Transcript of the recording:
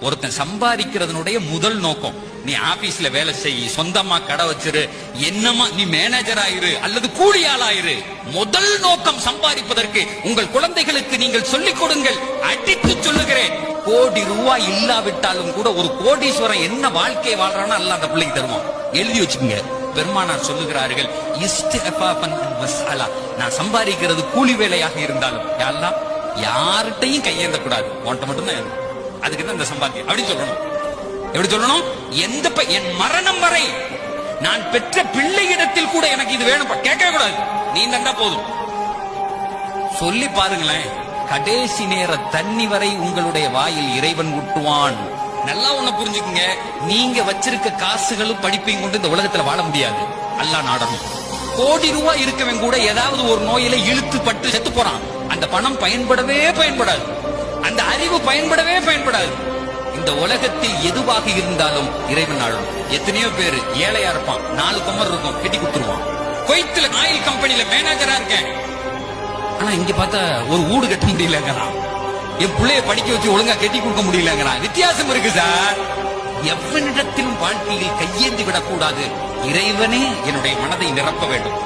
ஒருத்தன் சம்பாதிக்கிறதுனுடைய முதல் நோக்கம், நீ ஆபீஸ்ல வேலை செய், சொந்தமா கடை வச்சிரு, என்னமா நீ மேனேஜர் ஆயிரு அல்லது கூலியாள் ஆயிரு. முதல் நோக்கம் சம்பாதிப்பதற்கு உங்கள் குழந்தைகளுக்கு நீங்கள் சொல்லிக் கொடுங்கள். அடித்து சொல்லுகிறேன், கோடி ரூபாய் இல்லாவிட்டாலும் கூட ஒரு கோடீஸ்வரன் என்ன வாழ்க்கை வாழ்றானோ அல்ல அந்த பிள்ளைக்கு தருவான். எழுதி வச்சுக்கோங்க. பெருமானார் சொல்லுகிறார்கள், நான் சம்பாதிக்கிறது கூலி வேலையாக இருந்தாலும் யார்கிட்டையும் கையேந்த கூடாது, உன்கிட்ட மட்டும்தான். அதுக்கு தான் இந்த சம்பாத்தியம் அப்படின்னு சொல்லணும். எப்படி சொல்லணும்? என் மரணம் வரை நான் பெற்ற பிள்ளையிடத்தில் கூட எனக்கு இது வேணும் கேட்க கூடாது, நீ தந்தா போதும். சொல்லி பாருங்களேன், கடைசி நேர தண்ணி வரை உங்களுடைய வாயில் இறைவன் ஊட்டுவான். நல்லா ஒண்ணு புரிஞ்சுக்குங்க, நீங்க வச்சிருக்க காசுகளும் படிப்பையும் கொண்டு இந்த உலகத்துல வாழ முடியாது. அல்லாஹ் நாடணும். கோடி ரூபாய் இருக்கவன் கூட ஏதாவது ஒரு நோயில இழுத்து பட்டு செத்து போறான். அந்த பணம் பயன்படவே பயன்படாது, அந்த அறிவு பயன்படவே பயன்படாது. இந்த உலகத்தில் எதுவாக இருந்தாலும் இறைவன் நாடணும். எத்தனையோ பேர் ஏழையா இருப்பான், 4 கமர் இருக்கும், கட்டி கொடுத்துருவான். குவைத்துல ஆயில் கம்பெனில மேனேஜரா இருக்கேன், ஆனா இங்க பார்த்தா ஒரு வீடு கட்ட முடியலங்கிறான், என் பிள்ளைய படிக்க வச்சு ஒழுங்கா கட்டி கொடுக்க முடியலங்கிறான். வித்தியாசம் இருக்கு சார். எவனிடத்திலும் வாழ்க்கையில் கையேந்தி விடக்கூடாது. இறைவனே என்னுடைய மனதை நிரப்ப வேண்டும்.